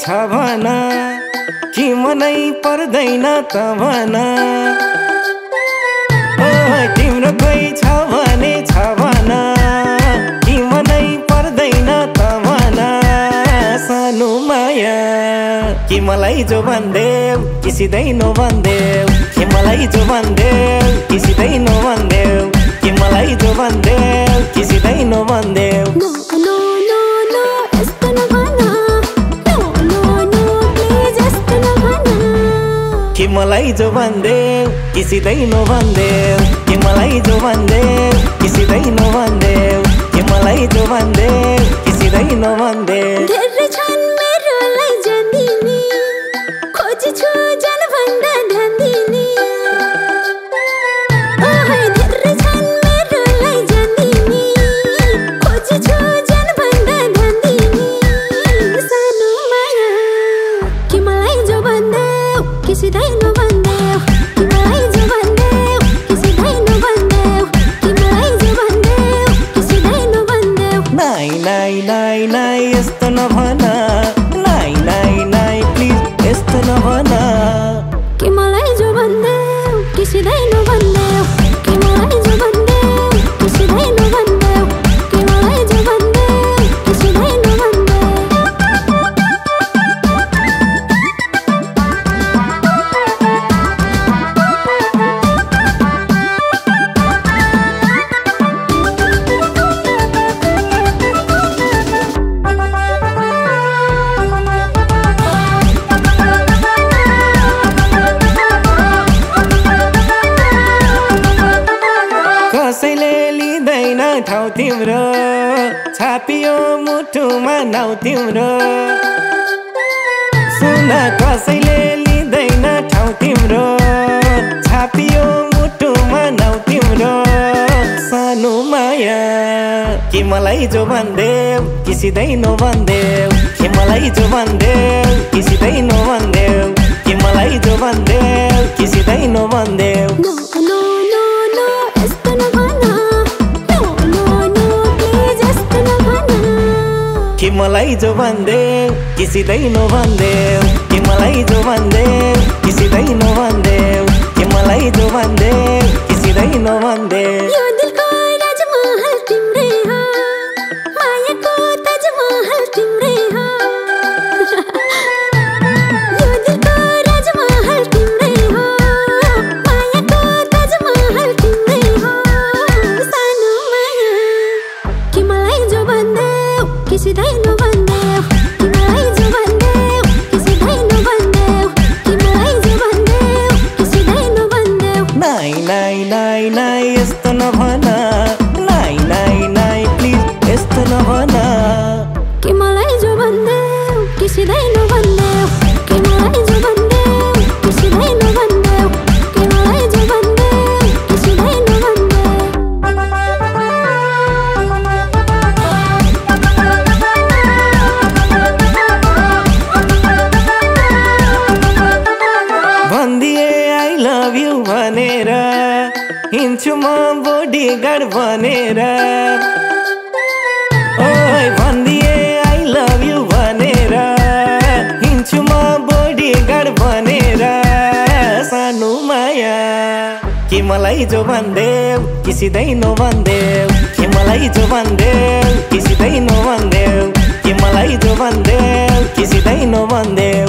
छ भन कि मनै पर्दैन त भन तिम्रो कोही छ भन कि मनै पर्दैन त भन सानो माया कि मलाई जो भन्देऊ कि सिधै नो भन्देऊ कि मलाई जो भन्देऊ कि सिधै नो भन्देऊ कि मलाई जो भन्देऊ कि सिधै नो भन्देऊ कि मलाई जो भन्देऊ कि सिधै नो भन्देऊ कि मलाई जो भन्देऊ कि सिधै नो भन्देऊ कि मलाई जो भन्देऊ कि सिधै नो भन्देऊ धेरै छन् मेरोलाई जान्दिने खोजी छु जान भन्दा ध्यान दिने धेरै छन् मेरोलाई जान्दिने खोजी छु जान भन्दा ध्यान दिने सानो माया कि मलाई जो भन्देऊ कि सिधै नो भन्देऊ कि मलाई जो भन्देऊ कि सिधै नो भन्देऊ कि मलाई जो भन्देऊ कि सिधै नो भन्देऊ नाइ नाइ नाइ नाइ यस्तो नभन नाइ नाइ नाइ प्लिज यस्तो नभन कि मलाई जो भन्देऊ कि सिधै नो भन्देऊ कि मलाई जो भन्देऊ कि सिधै नो भन्देऊ कि मलाई जो भन्देऊ कि सिधै नो कसैले लिँदैन ठाउँ तिम्रो छापियो मुटुमा नाउ तिम्रो सुन कसैले लिँदैन ठाउँ तिम्रो छापियो मुटुमा नाउ तिम्रो सानो माया कि मलाई जो भन्देऊ कि सिधै नो भन्देऊ कि मलाई जो भन्देऊ कि सिधै नो भन्देऊ कि मलाई जो भन्देऊ कि सिधै नो भन्देऊ कि मलाई जो भन्देऊ कि सिधै नो भन्देऊ कि मलाई जो भन्देऊ कि सिधै नो भन्देऊ कि मलाई जो भन्देऊ कि सिधै नो भन्देऊ यो दिलको राजमहल तिम्रै हो मायाको ताजमहल तिम्रै हो यो दिलको राजमहल तिम्रै हो मायाको ताजमहल तिम्रै हो सानो माया कि मलाई जो भन्देऊ कि सिधै नो भन्देऊ कि मलाई जो भन्देऊ कि सिधै नो भन्देऊ कि मलाई जो भन्देऊ कि सिधै नो भन्देऊ नाइ नाइ नाइ नाइ यस्तो नभन नाइ नाइ नाइ प्लिज यस्तो नभन कि मलाई जो भन्देऊ कि सिधै नो भन्देऊ कि मलाई जो भन्देऊ कि सिधै नो भन्देऊ कि मलाई जो भन्देऊ कि सिधै नो भन्दिए आई लभ यु भनेर हिँड्छु म बॉडीगार्ड बनेर ओइ भन्दिए आई लभ यु भनेर हिँड्छु म बॉडीगार्ड बनेर सानो माया कि मलाई जो भन्देऊ कि सिधै नो भन्देऊ कि मलाई जो भन्देऊ कि सिधै नो भन्देऊ कि मलाई जो भन्देऊ कि सिधै नो भन्देऊ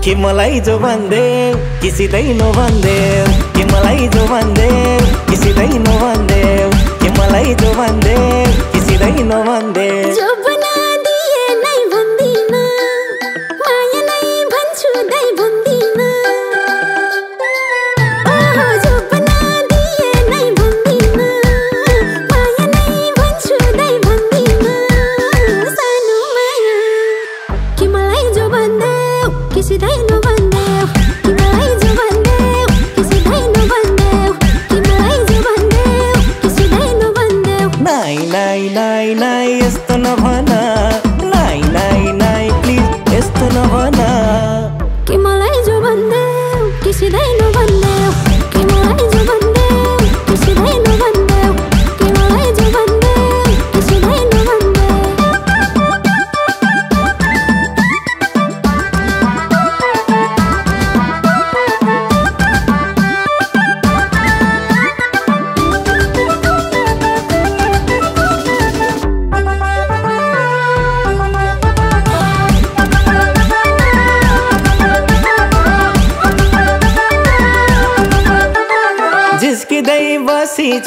कि मलाई जो भन्देऊ कि सिधै नो भन्देऊ कि मलाई जो भन्देऊ कि सिधै नो भन्देऊ कि मलाई जो भन्देऊ कि सिधै नो भन्देऊ जो बना दिए नै भन्दिन माया नै भन्छु दै भन्दिन जो बना दिए नै भन्दिन माया नै भन्छु दै भन्दिन सानो माया कि मलाई जो भन्देऊ कि सिधै नो भन्देऊ कि मलाई जो भन्देऊ कि सिधै नो भन्देऊ कि मलाई जो भन्देऊ कि सिधै नो भन्देऊ नाइ नाइ नाइ नाइ यस्तो नभन नाइ नाइ नाइ प्लिज यस्तो नभन कि मलाई जो भन्देऊ कि सिधै नो भन्देऊ कि मलाई जो भन्देऊ कि सिधै नो भन्देऊ कि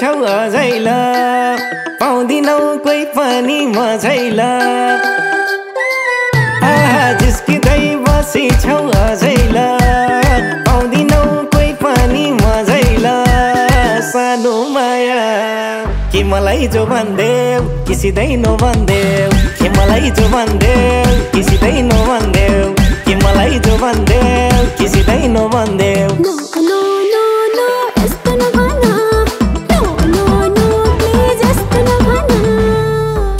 छौ अझैल पाउँदिनौ कोही पनि मझैल जिस्किँदै बसी छौ अझैल पाउँदिनौ कोही पनि मझैल सानो माया कि मलाई जो भन्देऊ कि सिधै नभन्देऊ कि मलाई जो भन्देऊ कि सिधै नभन्देऊ कि मलाई जो भन्देऊ कि सिधै नभन्देऊ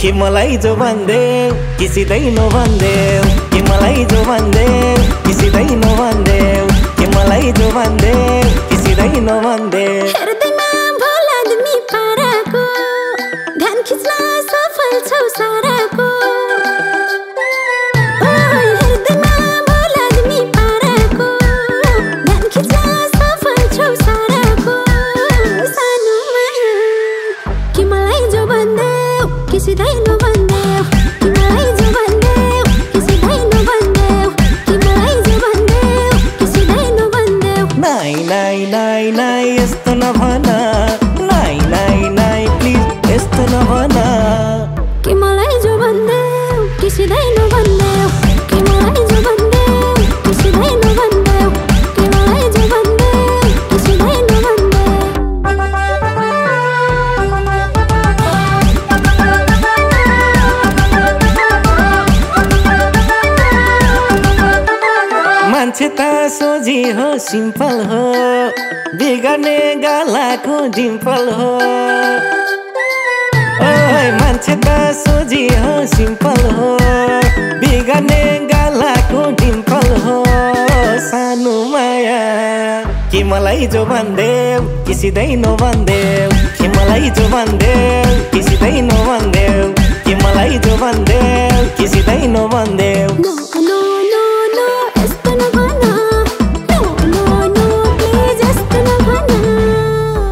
कि मलाई जो भन्देऊ कि सिधै नभन्देऊ कि मलाई जो भन्देऊ कि सिधै नभन्देऊ कि मलाई जो भन्देऊ कि सिधै नभन्देऊ हेर्दैमा भोल आदमी पाराको ध्यान खिच्न सफल छौ साराको हेर्दैमा भोल आदमी पाराको ध्यान खिच्न सफल छौ साराको सानो माया कि मलाई जो भन्देऊ कि सिधै नभन्देऊ कि मलाई जो भन्देऊ कि सिधै नभन्देऊ कि मलाई जो भन्देऊ कि सिधै नभन्देऊ नाइ नाइ नाइ नाइ यस्तो नभन नाइ नाइ नाइ प्लिज यस्तो नभन कि मलाई जो भन्देऊ कि सिधै नभन्देऊ कि मलाई जो भन्देऊ कि सिधै नभन्देऊ कि मलाई जो भन्देऊ कि सिधै नभन्देऊ मान्छे त सोझी हो सिम्पल हो बिगर्ने गालाको डिम्पल हो मान्छे त सोझी हो सिम्पल हो बिगर्ने गालाको डिम्पल हो सानो माया कि मलाई जो भन्देऊ कि सिधै नभन्देऊ कि मलाई जो भन्देऊ कि सिधै नभन्देऊ कि मलाई जो भन्देऊ कि सिधै नभन्देऊ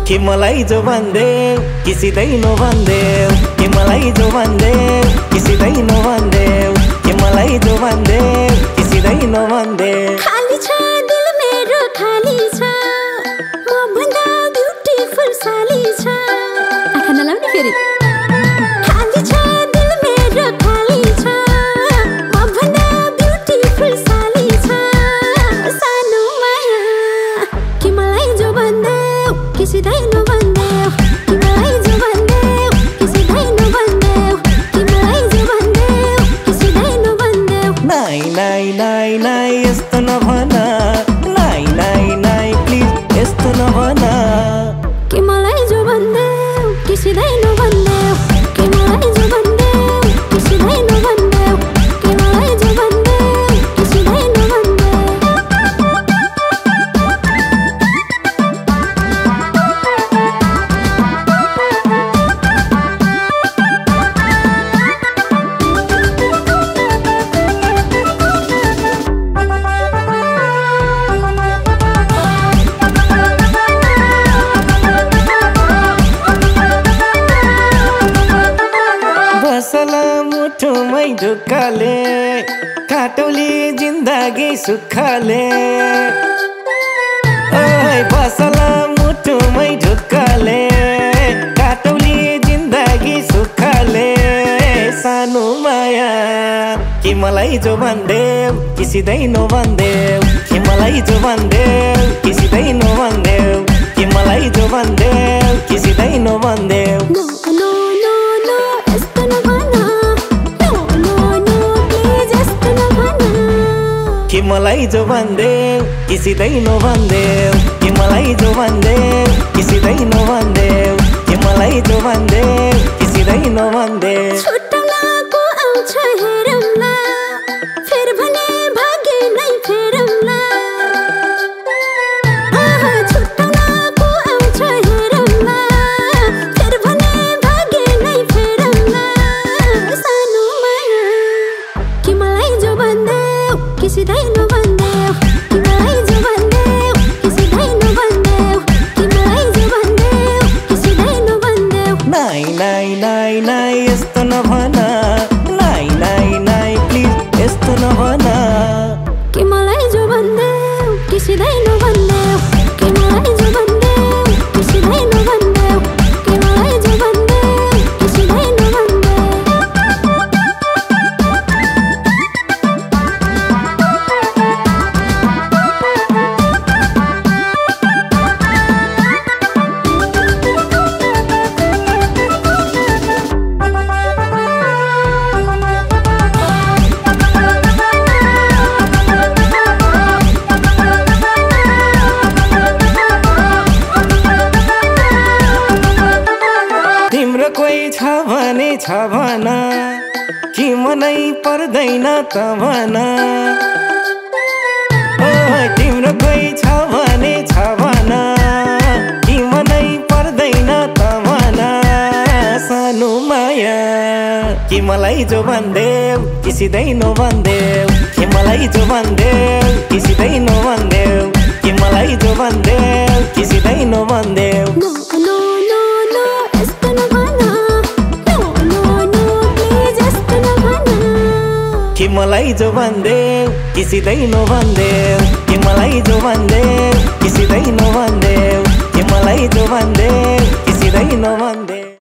कि मलाई जो भन्देऊ कि सिधै नभन्देऊ कि मलाई जो भन्देऊ कि सिधै नभन्देऊ कि मलाई जो भन्देऊ कि सिधै नभन्देऊ खाली छ दिल मेरो खाली छ म भन्दा ब्युटिफुल साली छ आँखा नलाउने फेरि खाली छ दिल मेरो खाली छ म भन्दा ब्युटिफुल साली छ सानो माया कि मलाई जो भन्देऊ कि सिधै नभन्देऊ कि मलाई जो भन्देऊ कि सिधै नभन्देऊ कि मलाई जो भन्देऊ कि सिधै नभन्देऊ नाइ नाइ नाइ नाइ यस्तो नभन नाइ नाइ नाइ प्लिज यस्तो नभन कि मलाई जो भन्देऊ कि सिधै नभन्देऊ कि मलाई जो भन्देऊ कि सिधै नभन्देऊ कि मलाई जो भन्देऊ कि सिधै नभन्देऊ बसला मुठुमै ढुक्काले काटौली जिन्दगी सुखले बसला मुठुमै ढुक्काले काटौली जिन्दगी सुखले सानो माया कि मलाई जो भन्देऊ कि सिधै नभन्देऊ कि मलाई जो भन्देऊ कि सिधै नभन्देऊ कि मलाई जो भन्देऊ कि सिधै नभन्देऊ कि मलाई जो भन्देऊ कि सिधै नभन्देऊ कि मलाई जो भन्देऊ कि सिधै नभन्देऊ कि मलाई जो भन्देऊ कि सिधै नभन्देऊ छुट्टाउनको आउँछ हेरौँला फेर भने भागे नै फेरौँला छुट्टाउनको आउँछ हेरौँला फेर भने भागे नै फेरौँला सानो माया कि मलाई जो भन्देऊ कि सिधै नभन्देऊ कि मलाई जो भन्देऊ कि सिधै नभन्देऊ कि मलाई जो भन्देऊ कि सिधै नभन्देऊ नाइ नाइ नाइ नाइ यस्तो नभन भन कि मनै पर्दैन त भन तिम्रो कोही छ भने कि मनै पर्दैन त भन सानो माया कि मलाई जो भन्देऊ कि सिधै नो भन्देऊ कि मलाई जो भन्देऊ कि सिधै नो भन्देऊ कि मलाई जो भन्देऊ कि सिधै नो भन्देऊ कि मलाई जो भन्देऊ कि सिधै नो भन्देऊ कि मलाई जो भन्देऊ